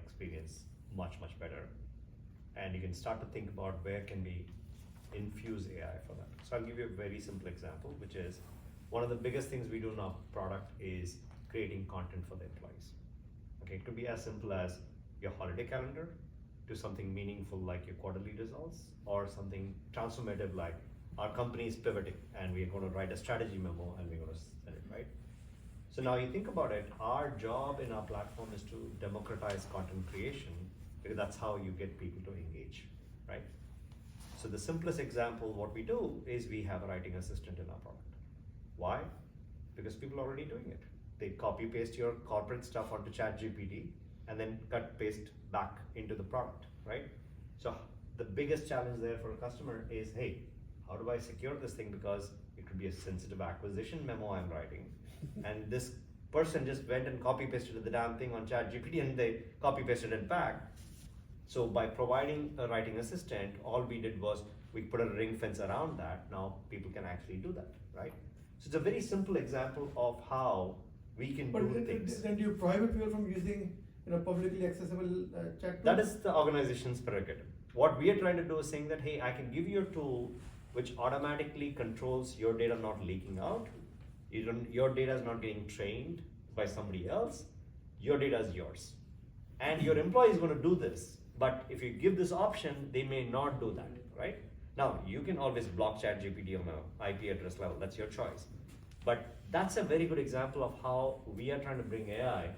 experience much, much better. And you can start to think about where can we infuse AI for that. So I'll give you a very simple example, which is one of the biggest things we do in our product is creating content for the employees. Okay, it could be as simple as your holiday calendar to something meaningful like your quarterly results, or something transformative like our company is pivoting and we're going to write a strategy memo and we're going to send it, right? So now you think about it, our job in our platform is to democratize content creation, because that's how you get people to engage, right? So the simplest example, what we do is we have a writing assistant in our product. Why? Because people are already doing it. They copy paste your corporate stuff onto ChatGPT and then cut paste back into the product, right? So the biggest challenge there for a customer is, hey, how do I secure this thing? Because it could be a sensitive acquisition memo I'm writing, and this person just went and copy pasted the damn thing on ChatGPT and they copy pasted it back. So by providing a writing assistant, all we did was we put a ring fence around that. Now people can actually do that, right? So it's a very simple example of how we can do things. Then do you prohibit people from using publicly accessible chat tools? That is the organization's prerogative. What we are trying to do is saying that, hey, I can give you a tool which automatically controls your data not leaking out. Your data is not getting trained by somebody else. Your data is yours. And your employee is going to do this. But if you give this option, they may not do that, right? Now, you can always block ChatGPT on an IP address level. That's your choice. But that's a very good example of how we are trying to bring AI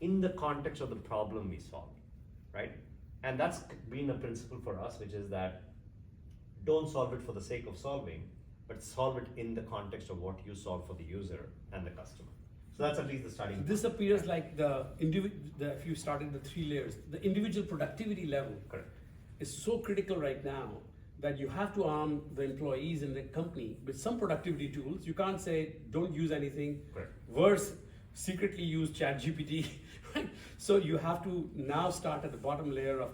in the context of the problem we solve, right? And that's been a principle for us, which is that don't solve it for the sake of solving, but solve it in the context of what you solve for the user and the customer. So that's at least the starting point. This appears like if you started the 3 layers, the individual productivity level. Correct. Is so critical right now that you have to arm the employees in the company with some productivity tools. You can't say, don't use anything. Correct. Worse, secretly use ChatGPT. Right? So you have to now start at the bottom layer of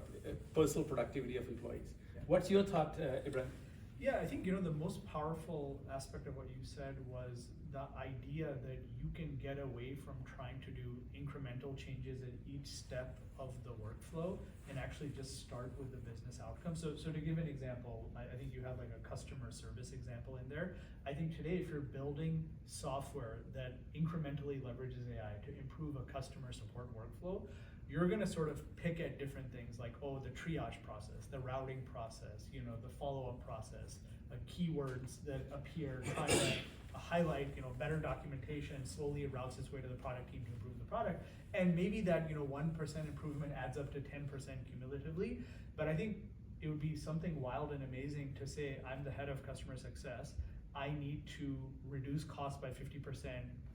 personal productivity of employees. Yeah. What's your thought, Ibrahim? Yeah, I think the most powerful aspect of what you said was the idea that you can get away from trying to do incremental changes at each step of the workflow and actually just start with the business outcome. So to give an example, I think you have like a customer service example in there. I think today, if you're building software that incrementally leverages AI to improve a customer support workflow, you're going to sort of pick at different things like, oh, the triage process, the routing process, the follow-up process, keywords that appear, trying to highlight, better documentation, slowly it routes its way to the product team to improve the product. And maybe that, 1% improvement adds up to 10% cumulatively. But I think it would be something wild and amazing to say, I'm the head of customer success. I need to reduce costs by 50%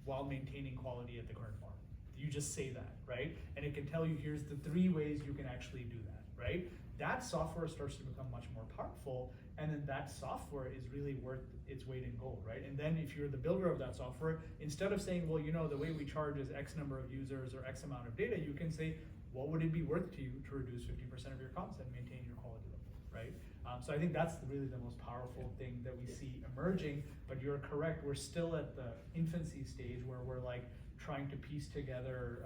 while maintaining quality at the current form. You just say that, right? And it can tell you, here's the 3 ways you can actually do that, right? That software starts to become much more powerful, and then that software is really worth its weight in gold, right? And then if you're the builder of that software, instead of saying, well, the way we charge is X number of users or X amount of data, you can say, what would it be worth to you to reduce 50% of your costs and maintain your quality level, right? So I think that's really the most powerful thing that we see emerging, but you're correct, we're still at the infancy stage where we're like trying to piece together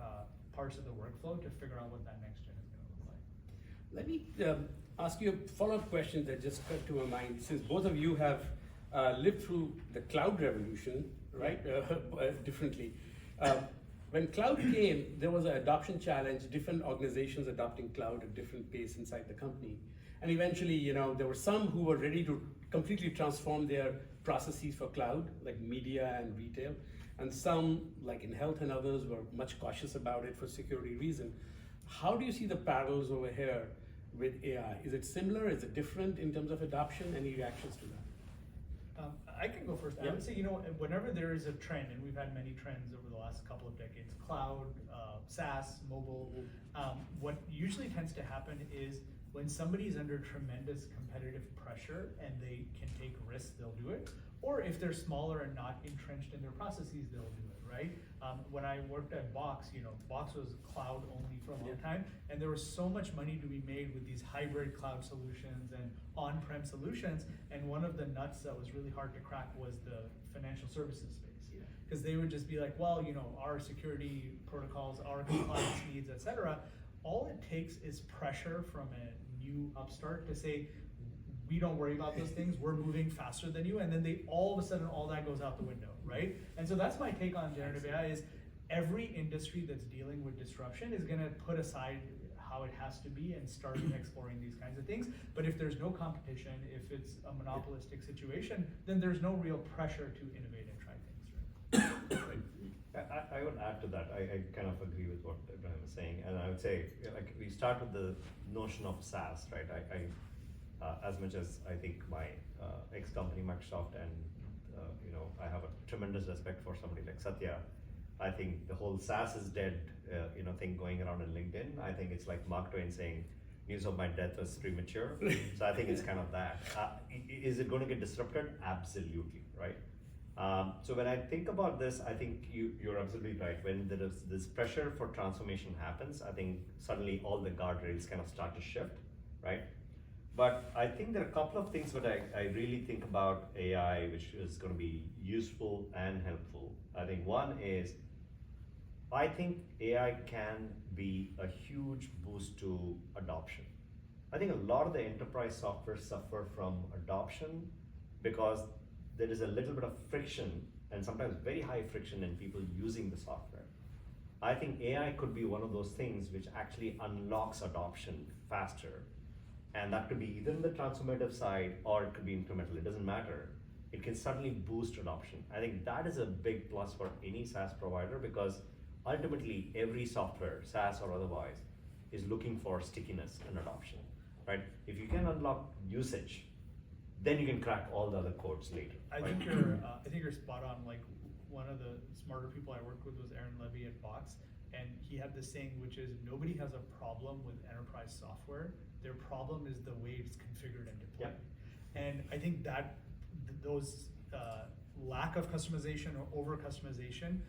parts of the workflow to figure out what that next gen is going to look like. Let me ask you a follow-up question that just occurred to my mind. Since both of you have lived through the cloud revolution, right, differently. When cloud came, there was an adoption challenge, different organizations adopting cloud at different pace inside the company. And eventually, there were some who were ready to completely transform their processes for cloud, like media and retail. And some, like in health and others, were much cautious about it for security reasons. How do you see the parallels over here with AI? Is it similar? Is it different in terms of adoption? Any reactions to that? I can go first. Yeah. I would say, whenever there is a trend, and we've had many trends over the last couple of decades, cloud, SaaS, mobile, what usually tends to happen is when somebody is under tremendous competitive pressure and they can take risks, they'll do it. Or if they're smaller and not entrenched in their processes, they'll do it, right? When I worked at Box, Box was cloud only for a long time, and there was so much money to be made with these hybrid cloud solutions and on-prem solutions, and one of the nuts that was really hard to crack was the financial services space. Because they would just be like, well, our security protocols, our compliance needs, et cetera, all it takes is pressure from a new upstart to say, we don't worry about those things, we're moving faster than you, and then they all of a sudden all that goes out the window, right? And so that's my take on generative AI is every industry that's dealing with disruption is gonna put aside how it has to be and start exploring these kinds of things. But if there's no competition, if it's a monopolistic situation, then there's no real pressure to innovate and try things, right? I would add to that. I kind of agree with what Ibrahim is saying, and I would say, like, we start with the notion of SaaS, right? As much as I think my ex-company Microsoft and I have a tremendous respect for somebody like Satya. I think the whole SaaS is dead, thing going around in LinkedIn. I think it's like Mark Twain saying, "News of my death was premature." So I think it's kind of that. Is it going to get disrupted? Absolutely, right? So when I think about this, I think you're absolutely right. When there is this pressure for transformation happens, I think suddenly all the guardrails kind of start to shift, right? But I think there are a couple of things that I really think about AI, which is going to be useful and helpful. I think one is, I think AI can be a huge boost to adoption. I think a lot of the enterprise software suffer from adoption because there is a little bit of friction, and sometimes very high friction, in people using the software. I think AI could be one of those things which actually unlocks adoption faster. And that could be either in the transformative side or it could be incremental, it doesn't matter. It can suddenly boost adoption. I think that is a big plus for any SaaS provider, because ultimately every software, SaaS or otherwise, is looking for stickiness and adoption, right? If you can unlock usage, then you can crack all the other codes later. I right? think you're spot on. Like, one of the smarter people I worked with was Aaron Levy at Box, and he had this saying, which is, nobody has a problem with enterprise software. Their problem is the way it's configured and deployed. Yeah. And I think that those lack of customization or over customization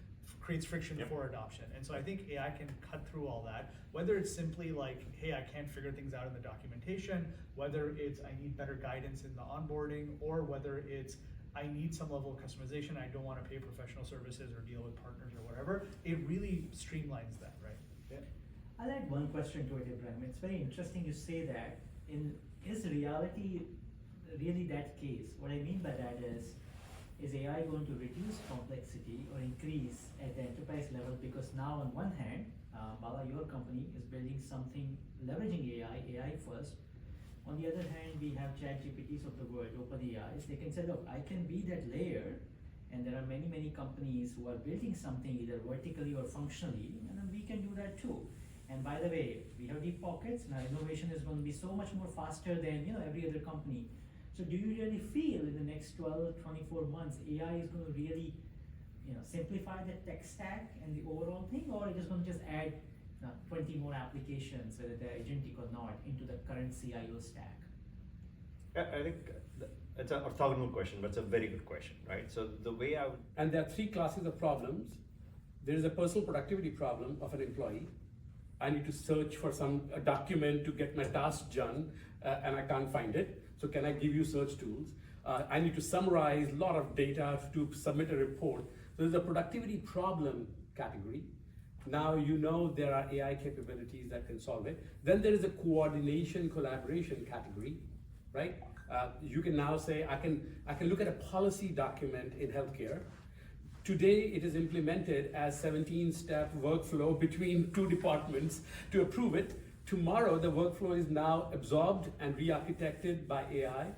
creates friction Yep. for adoption. And so I think AI can cut through all that, whether it's simply like, hey, I can't figure things out in the documentation, whether it's I need better guidance in the onboarding, or whether it's I need some level of customization, I don't want to pay professional services or deal with partners or whatever. It really streamlines that, right? Yeah. I'll add one question to it, Ibrahim. It's very interesting you say that. Is reality really that case? What I mean by that is AI going to reduce complexity or increase at the enterprise level? Because now on one hand, Bala, your company is building something leveraging AI first. On the other hand, we have ChatGPTs of the world, OpenAIs. They can say, look, I can be that layer, and there are many companies who are building something either vertically or functionally, and then we can do that too. And by the way, we have deep pockets. Now innovation is going to be so much more faster than every other company. So do you really feel in the next 12, 24 months, AI is going to really simplify the tech stack and the overall thing, or it is going to just add 20 more applications, whether they're agentic or not, into the current CIO stack? I think it's an orthogonal question, but it's a very good question, right? So the way I would... And there are three classes of problems. There is a personal productivity problem of an employee. I need to search for a document to get my task done, and I can't find it. So can I give you search tools? I need to summarize a lot of data to submit a report. So there's a productivity problem category. Now there are AI capabilities that can solve it. Then there is a coordination, collaboration category, right? You can now say, I can look at a policy document in healthcare. Today, it is implemented as 17-step workflow between two departments to approve it. Tomorrow, the workflow is now absorbed and re-architected by AI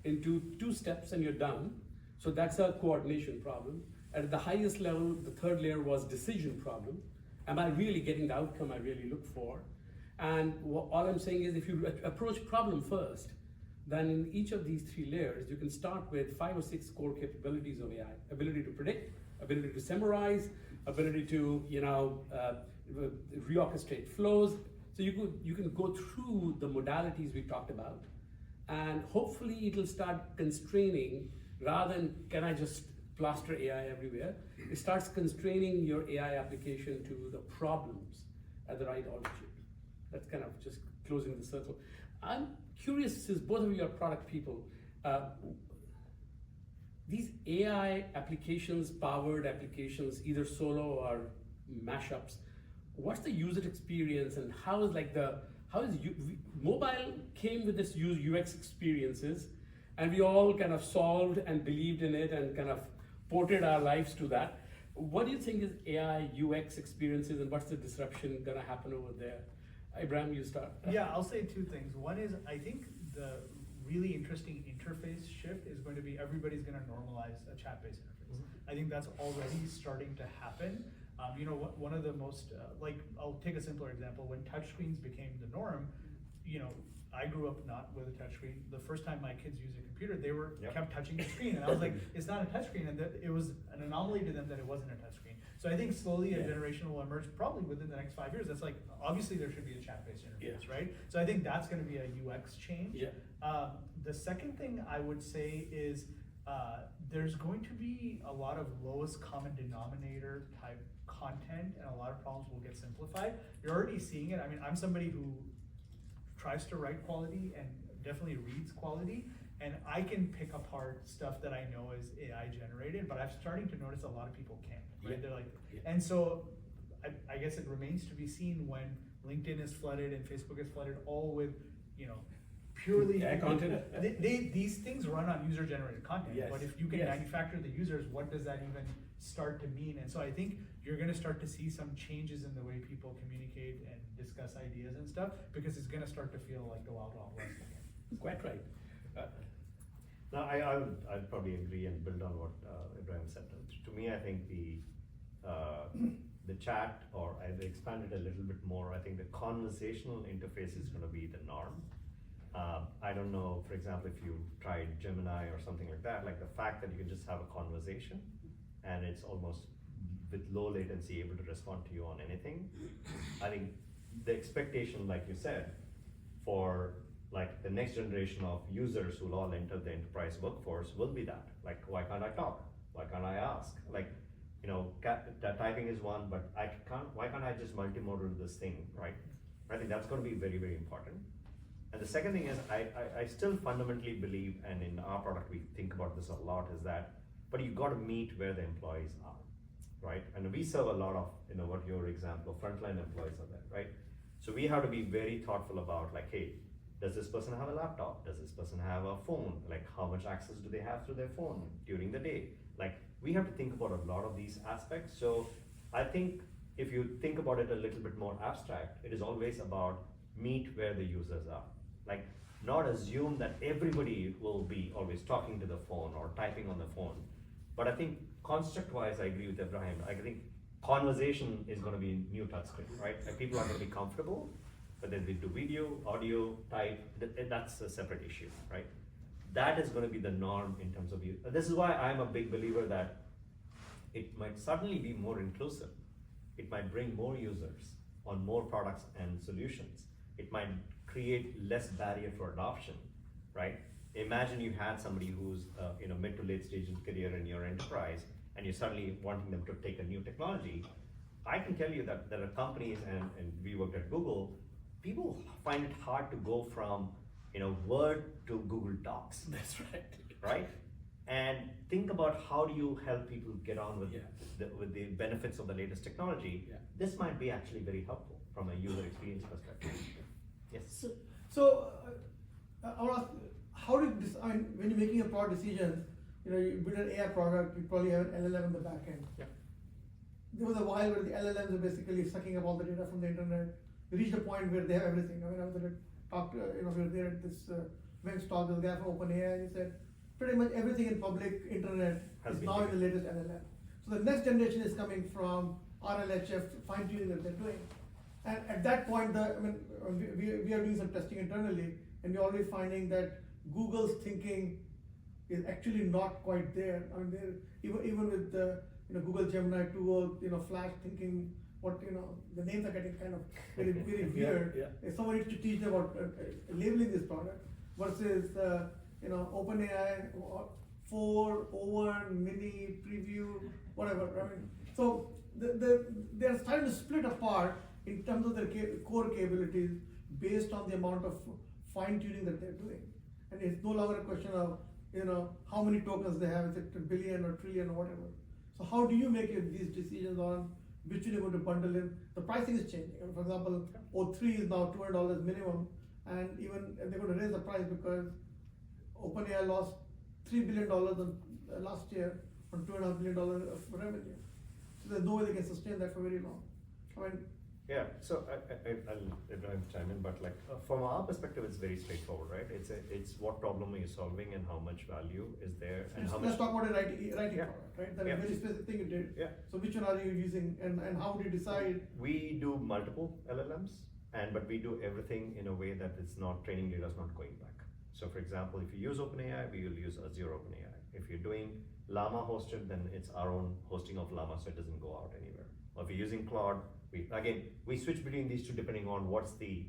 into 2 steps, and you're done. So that's a coordination problem. At the highest level, the third layer was decision problem. Am I really getting the outcome I really look for? And all I'm saying is, if you approach problem first, then in each of these 3 layers, you can start with 5 or 6 core capabilities of AI. Ability to predict, ability to summarize, ability to reorchestrate flows. So you can go through the modalities we talked about, and hopefully it'll start constraining, rather than can I just plaster AI everywhere, it starts constraining your AI application to the problems at the right altitude. That's kind of just closing the circle. I'm curious, since both of you are product people, these AI applications, powered applications, either solo or mashups, what's the user experience and how is mobile came with this UX experiences, and we all kind of solved and believed in it and kind of ported our lives to that. What do you think is AI UX experiences, and what's the disruption gonna happen over there? Ibrahim, you start. Yeah, I'll say two things. One is, I think the really interesting interface shift is going to be everybody's gonna normalize a chat-based interface. I think that's already starting to happen. One of the most, I'll take a simpler example. When touchscreens became the norm, I grew up not with a touchscreen. The first time my kids used a computer, they kept touching the screen, and I was like, it's not a touchscreen, and it was an anomaly to them that it wasn't a touchscreen. So I think slowly a generation will emerge, probably within the next 5 years. That's like, obviously there should be a chat-based interface, right? So I think that's gonna be a UX change. The second thing I would say is, there's going to be a lot of lowest common denominator type content, and a lot of problems will get simplified. You're already seeing it. I mean, I'm somebody who tries to write quality and definitely reads quality, and I can pick apart stuff that I know is AI generated, but I'm starting to notice a lot of people can't, right? They're like, and so I guess it remains to be seen when LinkedIn is flooded and Facebook is flooded all with, purely content. These things run on user generated content, but if you can manufacture the users, what does that even start to mean? And so I think you're gonna start to see some changes in the way people communicate and discuss ideas and stuff, because it's gonna start to feel like the Wild Wild West again. Quite right. No, I'd probably agree and build on what Ibrahim said. To me, I think the chat, or I've expanded a little bit more, I think the conversational interface is gonna be the norm. I don't know, for example, if you tried Gemini or something like that, like the fact that you can just have a conversation and it's almost with low latency able to respond to you on anything. I think the expectation, like you said, for like the next generation of users who will all enter the enterprise workforce will be that. Like, why can't I talk? Why can't I ask? Like, typing is one, but why can't I just multimodal this thing, right? I think that's gonna be very, very important. And the second thing is, I still fundamentally believe, and in our product we think about this a lot, is that, but you gotta meet where the employees are, right? And we serve a lot of, what your example, frontline employees are there, right? So we have to be very thoughtful about like, hey, does this person have a laptop? Does this person have a phone? Like, how much access do they have to their phone during the day? Like, we have to think about a lot of these aspects. So I think if you think about it a little bit more abstract, it is always about meet where the users are. Like, not assume that everybody will be always talking to the phone or typing on the phone. But I think construct-wise, I agree with Ibrahim. I think conversation is going to be new touchscreen, right? Like, people are going to be comfortable, but then they do video, audio, type, that's a separate issue, right? That is going to be the norm in terms of you. This is why I'm a big believer that it might suddenly be more inclusive. It might bring more users on more products and solutions. It might create less barrier for adoption, right? Imagine you had somebody who's mid to late stage in career in your enterprise, and you're suddenly wanting them to take a new technology. I can tell you that there are companies, and we worked at Google, people find it hard to go from Word to Google Docs. That's right. Right? And think about how do you help people get on with the benefits of the latest technology. This might be actually very helpful from a user experience perspective. Yes. So I want to ask, how do you decide when you're making a product decision? You build an AI product, you probably have an LLM in the back end. There was a while where the LLMs are basically sucking up all the data from the internet. They reached a point where they have everything. I was talked, we were there at this Ven's talk, the guy from OpenAI, and he said pretty much everything in public internet is now in the latest LLM. So the next generation is coming from RLHF fine tuning that they're doing. And at that point, we are doing some testing internally, and we're already finding that Google's thinking is actually not quite there. I mean, even with the Google Gemini 2 or Flash thinking, the names are getting kind of very, very weird. If someone needs to teach them about labeling this product versus OpenAI 4, O1, Mini, Preview, whatever. I mean, so they're starting to split apart in terms of their core capabilities based on the amount of fine tuning that they're doing. And it's no longer a question of how many tokens they have, is it a billion or trillion or whatever. So how do you make these decisions on which you're going to bundle in. The pricing is changing. For example, O3 is now $200 minimum, and even they're going to raise the price because OpenAI lost $3 billion last year on $2.5 billion of revenue. So there's no way they can sustain that for very long. I mean, yeah, so I'll Ibrahim chime in, but like from our perspective, it's very straightforward, right? It's what problem are you solving and how much value is there and how let's much. talk about a writing product, right? That's Yeah. a very specific thing you did. Yeah. So which one are you using, and how do you decide? We do multiple LLMs, but we do everything in a way that it's not training data is not going back. So for example, if you use OpenAI, we will use Azure OpenAI. If you're doing Llama hosted, then it's our own hosting of Llama, so it doesn't go out anywhere. Or if you're using Claude, we switch between these two depending on what's the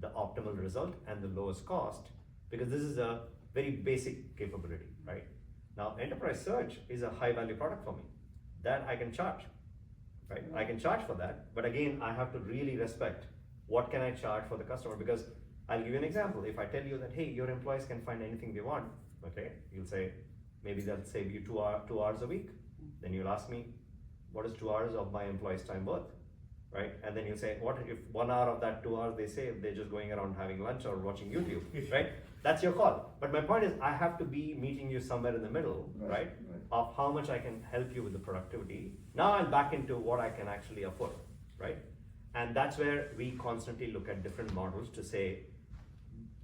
optimal result and the lowest cost, because this is a very basic capability, right? Now, enterprise search is a high value product for me that I can charge, right? I can charge for that, but again, I have to really respect what can I charge for the customer, because I'll give you an example. If I tell you that, hey, your employees can find anything they want, okay, you'll say, maybe they'll save you 2 hours a week. Then you'll ask me, what is 2 hours of my employee's time worth? Right? And then you say, what if 1 hour of that 2 hours they save, they're just going around having lunch or watching YouTube, right? That's your call. But my point is, I have to be meeting you somewhere in the middle, right? Of how much I can help you with the productivity. Now I'm back into what I can actually afford, right? And that's where we constantly look at different models to say,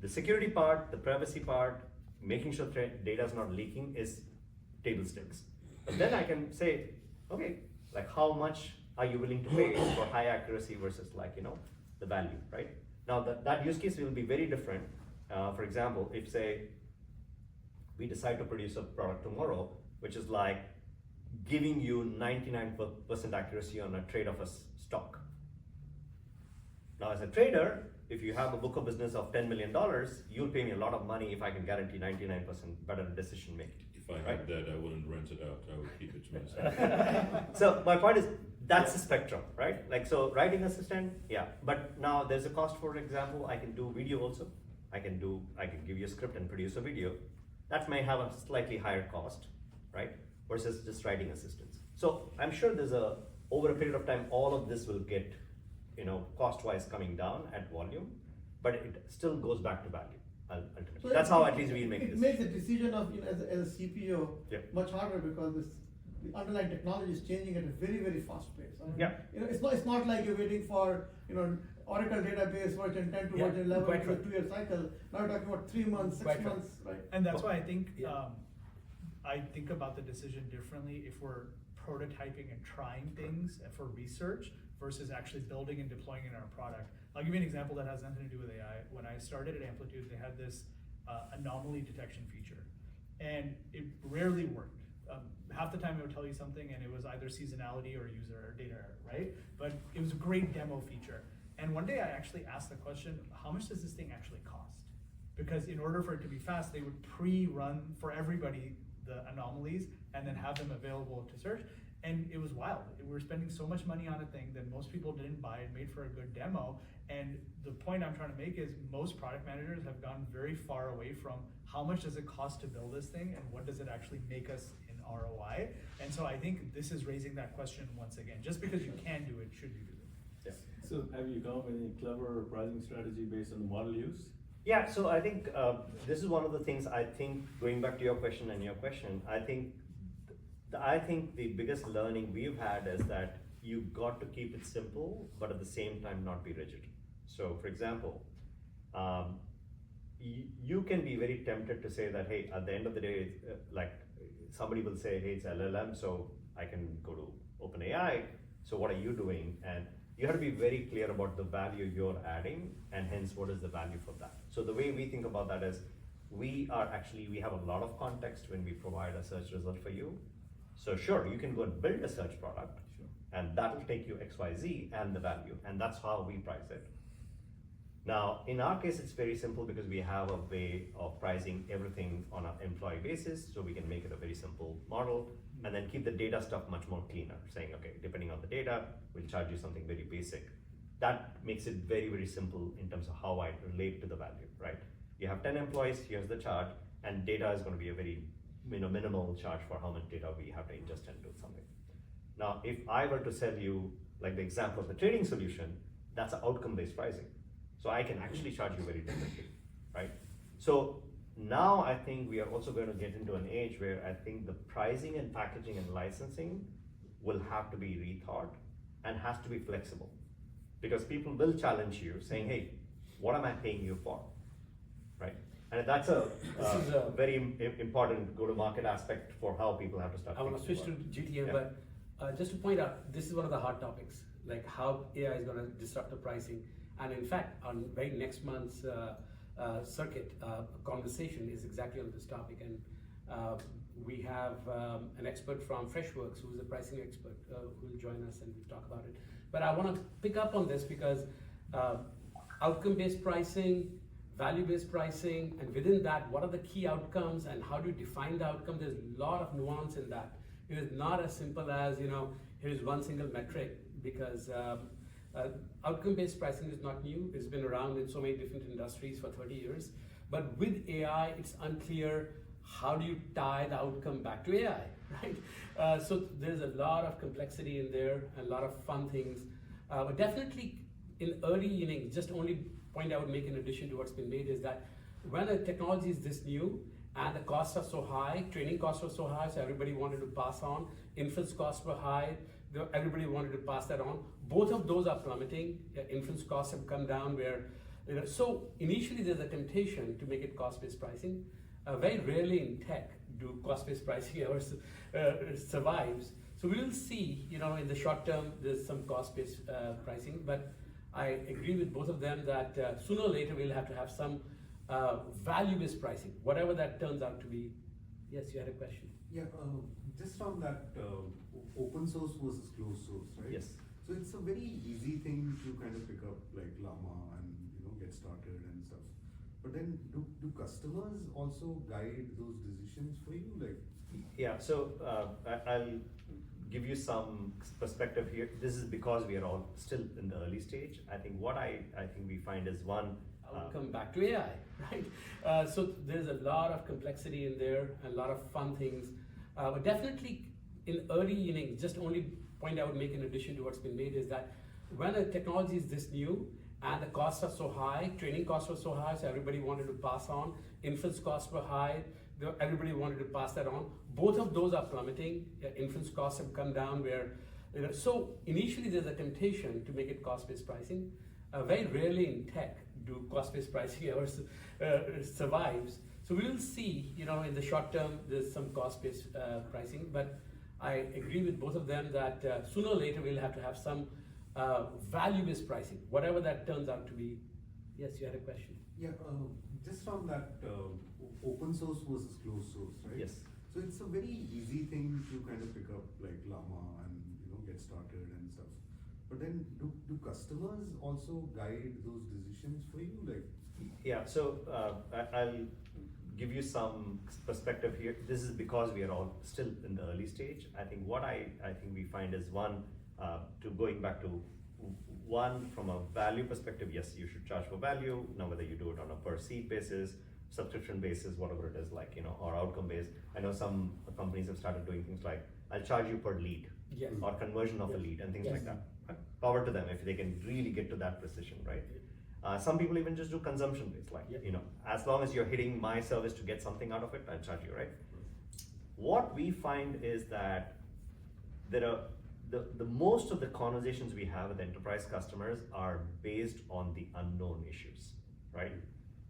the security part, the privacy part, making sure data is not leaking is table stakes. But then I can say, okay, like how much are you willing to pay for high accuracy versus the value, right? Now that use case will be very different. For example, if say we decide to produce a product tomorrow, which is like giving you 99% accuracy on a trade of a stock. Now as a trader, if you have a book of business of $10 million, you'll pay me a lot of money if I can guarantee 99% better decision making. If I had that, I wouldn't rent it out. I would keep it to myself. So my point is, that's the spectrum, right? Like, so writing assistant, yeah. But now there's a cost. For example, I can do video also. I can give you a script and produce a video. That may have a slightly higher cost, right? Versus just writing assistants. So I'm sure over a period of time, all of this will get, cost-wise coming down at volume, but it still goes back to value. Ultimately. So That's how at least we make it this. makes the decision of as a CPO Yep. much harder because the underlying technology is changing at a very, very fast pace. I mean, Yeah. It's not like you're waiting for Oracle database version 10 to Yeah, version 11 quite to a right. 2-year cycle. Now we're talking about 3 months, 6 Quite right. months, right? And that's why I think Yeah. I think about the decision differently if we're prototyping and trying things for research versus actually building and deploying in our product. I'll give you an example that has nothing to do with AI. When I started at Amplitude, they had this anomaly detection feature, and it rarely worked. Half the time it would tell you something and it was either seasonality or user or data error, right? But it was a great demo feature. And one day I actually asked the question, how much does this thing actually cost? Because in order for it to be fast, they would pre-run for everybody the anomalies and then have them available to search. And it was wild. We were spending so much money on a thing that most people didn't buy. It made for a good demo. And the point I'm trying to make is most product managers have gone very far away from how much does it cost to build this thing and what does it actually make us in ROI. And so I think this is raising that question once again. Just because you can do it, should you do it? Yeah. So have you come up with any clever pricing strategy based on the model use? Yeah, so I think this is one of the things going back to your question and your question, I think the biggest learning we've had is that you've got to keep it simple, but at the same time not be rigid. So for example, you can be very tempted to say that, hey, at the end of the day, like somebody will say, hey, it's LLM, so I can go to OpenAI, so what are you doing? And you have to be very clear about the value you're adding, and hence what is the value for that. So the way we think about that is, we have a lot of context when we provide a search result for you. So sure, you can go and build a search product, and that will take you XYZ and the value, and that's how we price it. Now, in our case, it's very simple because we have a way of pricing everything on an employee basis, so we can make it a very simple model, and then keep the data stuff much more cleaner, saying, okay, depending on the data, we'll charge you something very basic. That makes it very, very simple in terms of how I relate to the value, right? You have 10 employees, here's the charge, and data is going to be a very minimal charge for how much data we have to ingest and do something. Now, if I were to sell you like the example of the trading solution, that's an outcome-based pricing. So I can actually charge you very differently, right? So now I think we are also going to get into an age where I think the pricing and packaging and licensing will have to be rethought and has to be flexible. Because people will challenge you saying, hey, what am I paying you for, right? And that's a very important go-to-market aspect for how people have to start. I want to switch to GTM, Yeah. but just to point out, this is one of the hot topics, like how AI is going to disrupt the pricing. And in fact, on very next month's circuit conversation is exactly on this topic. And we have an expert from Freshworks who's a pricing expert who will join us and we'll talk about it. But I want to pick up on this because outcome-based pricing, value-based pricing, and within that, what are the key outcomes and how do you define the outcome? There's a lot of nuance in that. It is not as simple as, here's one single metric, because outcome-based pricing is not new. It's been around in so many different industries for 30 years. But with AI, it's unclear how do you tie the outcome back to AI, right? So there's a lot of complexity in there, a lot of fun things. But definitely in early innings, just only point I would make in addition to what's been made is that when a technology is this new and the costs are so high, training costs were so high, so everybody wanted to pass on, inference costs were high, everybody wanted to pass that on. Both of those are plummeting. Inference costs have come down where, so initially there's a temptation to make it cost-based pricing. Very rarely in tech do cost-based pricing ever survives. So we will see, in the short term, there's some cost-based pricing, but I agree with both of them that sooner or later we'll have to have some value-based pricing, whatever that turns out to be. Yes, you had a question. Yeah, just on that open source versus closed source, right? Yes. So it's a very easy thing to kind of pick up like Llama and get started and stuff. But then do customers also guide those decisions for you? Yeah, so I'll give you some perspective here. This is because we are all still in the early stage. I think what I think we find is one, I'll come back to AI, right? So there's a lot of complexity in there, a lot of fun things. But definitely in early innings, just only point I would make in addition to what's been made is that when a technology is this new and the costs are so high, training costs were so high, so everybody wanted to pass on, inference costs were high, everybody wanted to pass that on. Both of those are plummeting. Inference costs have come down where, so initially there's a temptation to make it cost-based pricing. Very rarely in tech do cost-based pricing ever survives. So we will see, in the short term, there's some cost-based pricing, but I agree with both of them that sooner or later we'll have to have some value-based pricing, whatever that turns out to be. Yes, you had a question. Yeah, just on that open source versus closed source, right? yes. So it's a very easy thing to kind of pick up like Llama and get started and stuff. But then do customers also guide those decisions for you? Yeah, so I'll give you some perspective here. This is because we are all still in the early stage. I think what I think we find is one, going back to one from a value perspective, yes, you should charge for value. Now whether you do it on a per seat basis, subscription basis, whatever it is or outcome based. I know some companies have started doing things like, I'll charge you per lead Yes. or conversion of a lead and things Yes. like that. Power to them if they can really get to that precision, right? Some people even just do consumption based, as long as you're hitting my service to get something out of it, I'll charge you, right? What we find is that there are the most of the conversations we have with enterprise customers are based on the unknown issues, right?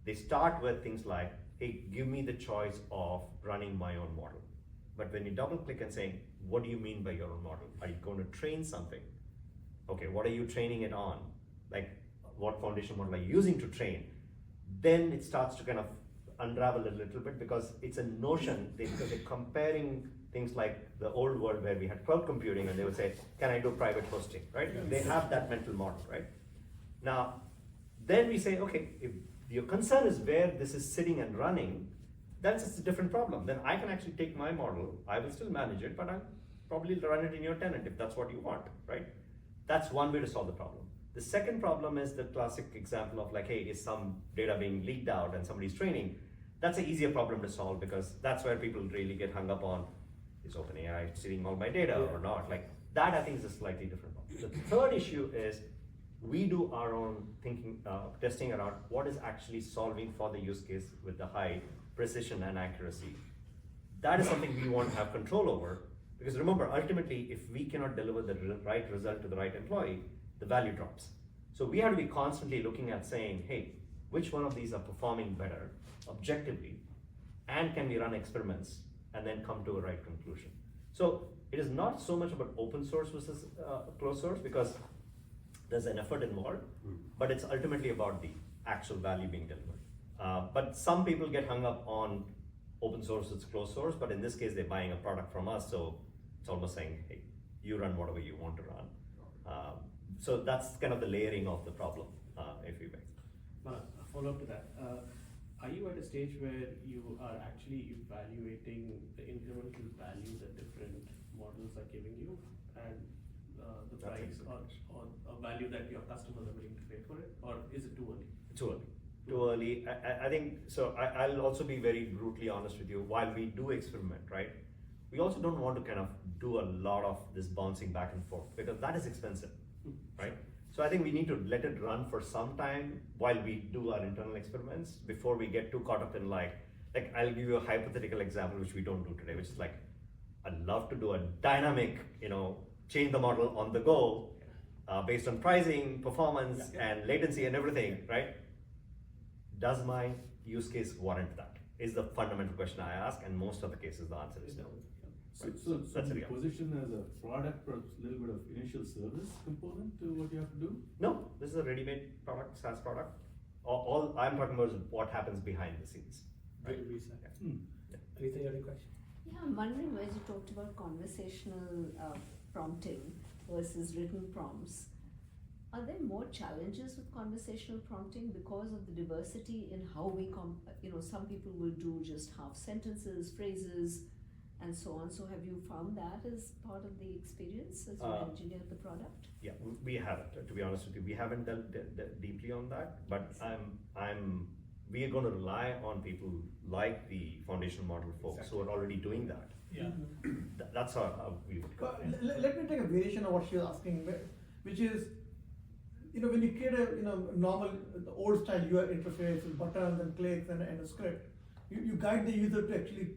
They start with things like, hey, give me the choice of running my own model. But when you double click and saying, what do you mean by your own model? Are you going to train something? Okay, what are you training it on? Like, what foundation model are you using to train? Then it starts to kind of unravel a little bit because it's a notion, because they're comparing things like the old world where we had cloud computing and they would say, can I do private hosting, right? Yes. They have that mental model, right? Now, then we say, okay, if your concern is where this is sitting and running, that's just a different problem. Then I can actually take my model, I will still manage it, but I'll probably run it in your tenant if that's what you want, right? That's one way to solve the problem. The second problem is the classic example of like, hey, is some data being leaked out and somebody's training? That's an easier problem to solve because that's where people really get hung up on, is OpenAI stealing all my data or not? Like that I think is a slightly different problem. The third issue is we do our own thinking, testing around what is actually solving for the use case with the high precision and accuracy. That is something we want to have control over, because remember, ultimately, if we cannot deliver the right result to the right employee, the value drops. So we have to be constantly looking at saying, hey, which one of these are performing better objectively, and can we run experiments and then come to a right conclusion? So it is not so much about open source versus closed source, because there's an effort involved, but it's ultimately about the actual value being delivered. But some people get hung up on open source, it's closed source, but in this case, they're buying a product from us, so it's almost saying, hey, you run whatever you want to run. So that's kind of the layering of the problem, if you may. A follow-up to that. Are you at a stage where you are actually evaluating the incremental value that different models are giving you, and the That's price excellent. or a value that your customers are willing to pay for it, or is it too early? Too early. Too early. I think so. I'll also be very brutally honest with you. While we do experiment, right, we also don't want to kind of do a lot of this bouncing back and forth, because that is expensive, right? So I think we need to let it run for some time while we do our internal experiments before we get too caught up in like I'll give you a hypothetical example which we don't do today, which is like, I'd love to do a dynamic, change the model on the go, based on pricing, performance, and latency and everything, right? Does my use case warrant that? Is the fundamental question I ask, and most of the cases the answer is no. Right. So That's the the reality. position as a product or a little bit of initial service component to what you have to do? No, this is a ready-made product, SaaS product. All I'm talking about is what happens behind the scenes. Right? Delivery side. Yeah. Anything, other question? Yeah, I'm wondering, where you talked about conversational prompting versus written prompts. Are there more challenges with conversational prompting because of the diversity in how we some people will do just half sentences, phrases, and so on. So have you found that as part of the experience as you engineered the product? Yeah, we haven't. To be honest with you, we haven't delved deeply on that. But we are going to rely on people like the foundational model folks who are already doing that. Yeah. That's how we would go. But let me take a variation of what she was asking, which is, when you create a normal, the old style UI interface with buttons and clicks and a script, you guide the user to actually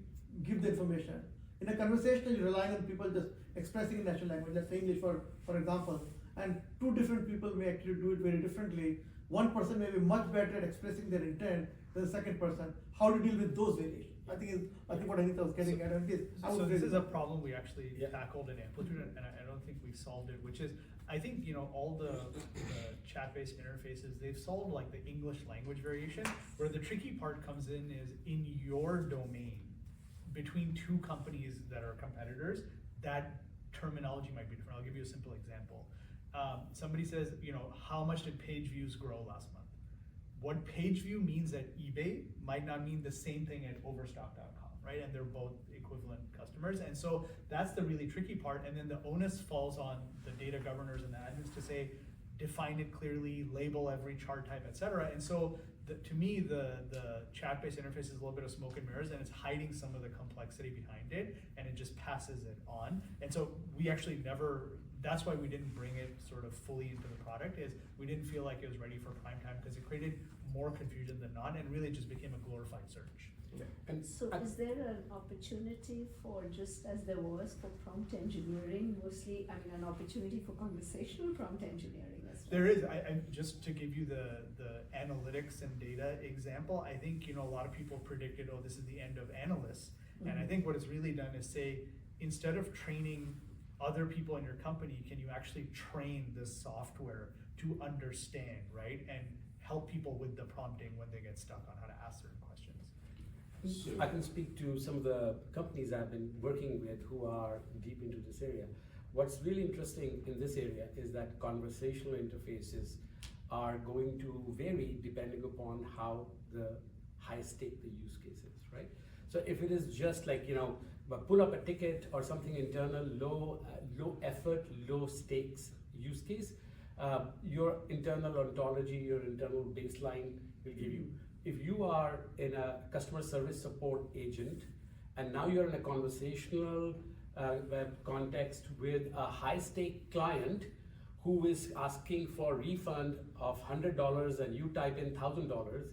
give the information. In a conversation, you're relying on people just expressing in natural language, let's say English for example, and two different people may actually do it very differently. One person may be much better at expressing their intent than the second person. How to deal with those variations? I think what Anita was getting at. So this is a problem we actually tackled in Amplitude, and I don't think we solved it, which is, I think, all the chat-based interfaces, they've solved like the English language variation, where the tricky part comes in is in your domain, between two companies that are competitors, that terminology might be different. I'll give you a simple example. Somebody says, how much did page views grow last month? What page view means at eBay might not mean the same thing at Overstock.com, right? And they're both equivalent customers. And so that's the really tricky part. And then the onus falls on the data governors and the admins to say, define it clearly, label every chart type, et cetera. And so to me, the chat-based interface is a little bit of smoke and mirrors, and it's hiding some of the complexity behind it, and it just passes it on. And so we actually that's why we didn't bring it sort of fully into the product, is we didn't feel like it was ready for prime time, because it created more confusion than not, and really just became a glorified search. Okay. And So is there an opportunity for, just as there was for prompt engineering, mostly, an opportunity for conversational prompt engineering as well? There is, I just to give you the analytics and data example, I think, a lot of people predicted, oh, this is the end of analysts. Mm-hmm. And I think what it's really done is say, instead of training other people in your company, can you actually train this software to understand, right? And help people with the prompting when they get stuck on how to ask certain questions. I can speak to some of the companies I've been working with who are deep into this area. What's really interesting in this area is that conversational interfaces are going to vary depending upon how the high stake the use case is, right? So if it is just like, pull up a ticket or something internal, low effort, low stakes use case, your internal ontology, your internal baseline will give you. If you are in a customer service support agent, and now you're in a conversational web context with a high stake client who is asking for refund of $100 and you type in $1,000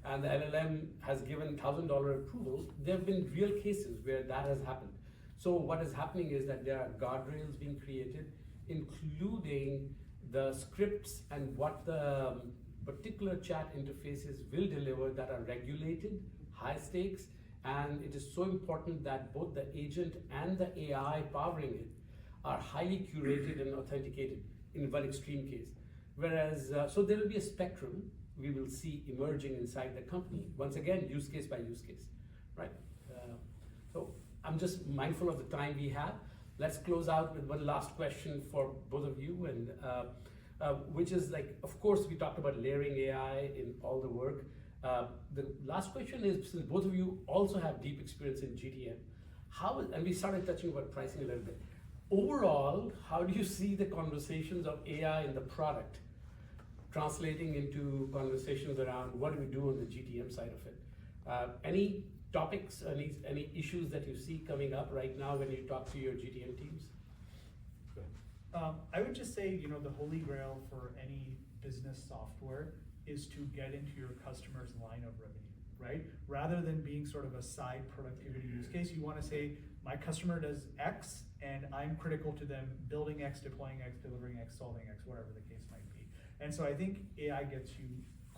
and the LLM has given $1,000 approval, there have been real cases where that has happened. So what is happening is that there are guardrails being created, including the scripts and what the particular chat interfaces will deliver that are regulated, high stakes, and it is so important that both the agent and the AI powering it are highly curated and authenticated in one extreme case. Whereas, so there will be a spectrum we will see emerging inside the company. Once again, use case by use case, right? So I'm just mindful of the time we have. Let's close out with one last question for both of you, and which is like, of course, we talked about layering AI in all the work. The last question is, since both of you also have deep experience in GTM, and we started touching about pricing a little bit. Overall, how do you see the conversations of AI in the product translating into conversations around what do we do on the GTM side of it? Any topics, any issues that you see coming up right now when you talk to your GTM teams? I would just say, the holy grail for any business software is to get into your customer's line of revenue, right? Rather than being sort of a side productivity use case, you want to say, my customer does X, and I'm critical to them building X, deploying X, delivering X, solving X, whatever the case might be. And so I think AI gets you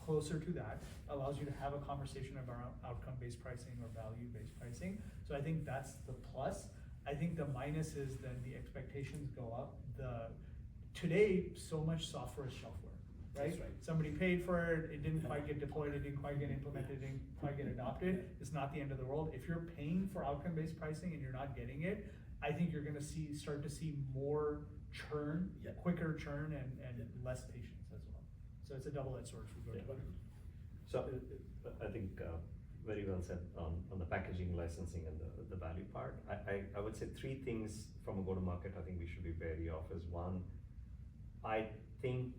closer to that, allows you to have a conversation about outcome-based pricing or value-based pricing. So I think that's the plus. I think the minus is then the expectations go up. Today, so much software is shelfware, right? That's right. Somebody paid for it, it didn't quite get deployed, it didn't quite get implemented, it didn't quite get adopted. It's not the end of the world. If you're paying for outcome-based pricing and you're not getting it, I think you're gonna start to see more churn, quicker churn, and less patience as well. So it's a double-edged sword for go-to-market. So I think very well said on the packaging, licensing, and the value part. I would say three things from a go-to-market I think we should be wary of is one, I think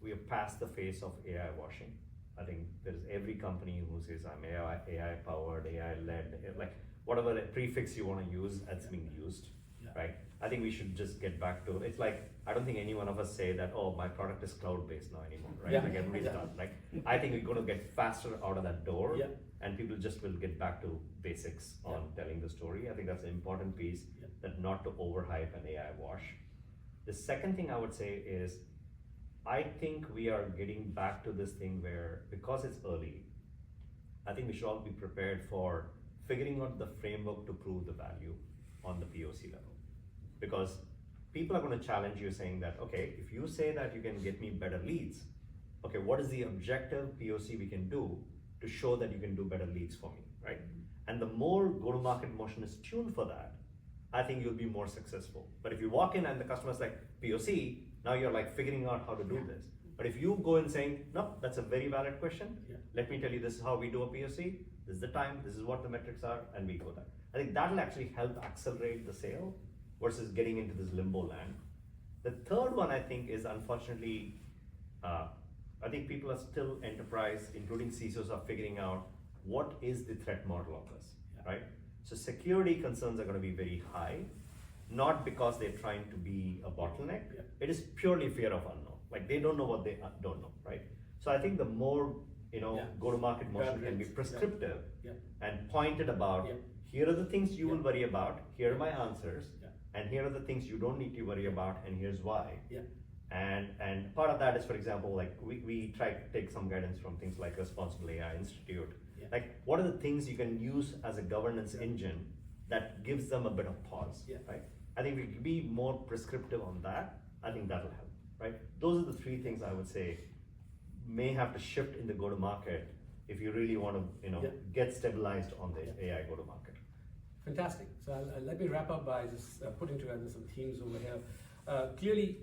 we have passed the phase of AI washing. I think there's every company who says I'm AI powered, AI led, like whatever prefix you want to use, that's being used, right? I think we should just get back to, it's like, I don't think any one of us say that, oh, my product is cloud-based now anymore, right? Like everybody's done. Like, I think we're going to get faster out of that door, and people just will get back to basics on telling the story. I think that's an important piece, that not to overhype an AI wash. The second thing I would say is, I think we are getting back to this thing where, because it's early, I think we should all be prepared for figuring out the framework to prove the value on the POC level. Because people are going to challenge you saying that, okay, if you say that you can get me better leads, okay, what is the objective POC we can do to show that you can do better leads for me, right? And the more go-to-market motion is tuned for that, I think you'll be more successful. But if you walk in and the customer's like, POC, now you're like figuring out how to do this. But if you go in saying, no, that's a very valid question. Let me tell you, this is how we do a POC. This is the time, this is what the metrics are, and we go there. I think that'll actually help accelerate the sale versus getting into this limbo land. The third one I think is, unfortunately, I think people are still enterprise, including CISOs, are figuring out what is the threat model of this, right? So security concerns are going to be very high, not because they're trying to be a bottleneck. It is purely fear of unknown. Like they don't know what they don't know, right? So I think the more go-to-market motion can be prescriptive and pointed about, here are the things you will worry about, here are my answers, and here are the things you don't need to worry about, and here's why. And part of that is, for example, like we try to take some guidance from things like Responsible AI Institute. Like, what are the things you can use as a governance engine that gives them a bit of pause, right? I think we can be more prescriptive on that. I think that'll help, right? Those are the three things I would say may have to shift in the go-to-market if you really want to, get stabilized on the AI go-to-market. Fantastic. So let me wrap up by just putting together some themes over here. Clearly,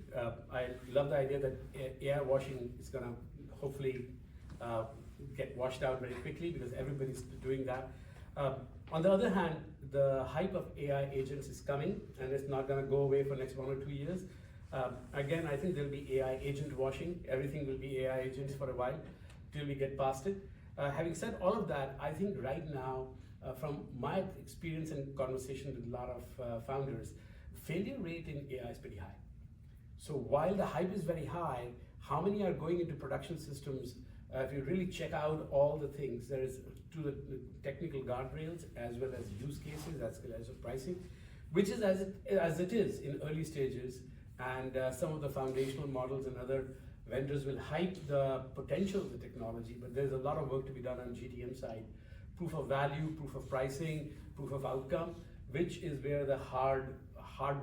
I love the idea that AI washing is going to hopefully get washed out very quickly because everybody's doing that. On the other hand, the hype of AI agents is coming and it's not going to go away for the next 1 or 2 years. Again, I think there'll be AI agent washing. Everything will be AI agents for a while till we get past it. Having said all of that, I think right now, from my experience and conversation with a lot of founders, failure rate in AI is pretty high. So while the hype is very high, how many are going into production systems? If you really check out all the things, there is to the technical guardrails as well as use cases, as well as pricing, which is as it is in early stages, and some of the foundational models and other vendors will hype the potential of the technology, but there's a lot of work to be done on GTM side. Proof of value, proof of pricing, proof of outcome, which is where the hard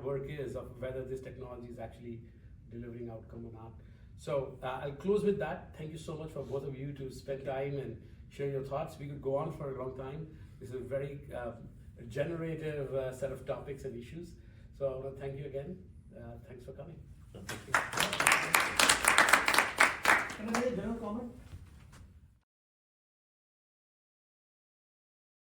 work is of whether this technology is actually delivering outcome or not. So I'll close with that. Thank you so much for both of you to spend time and share your thoughts. We could go on for a long time. This is a very generative set of topics and issues. So I want to thank you again. Thanks for coming. Thank you. Can I make a general comment?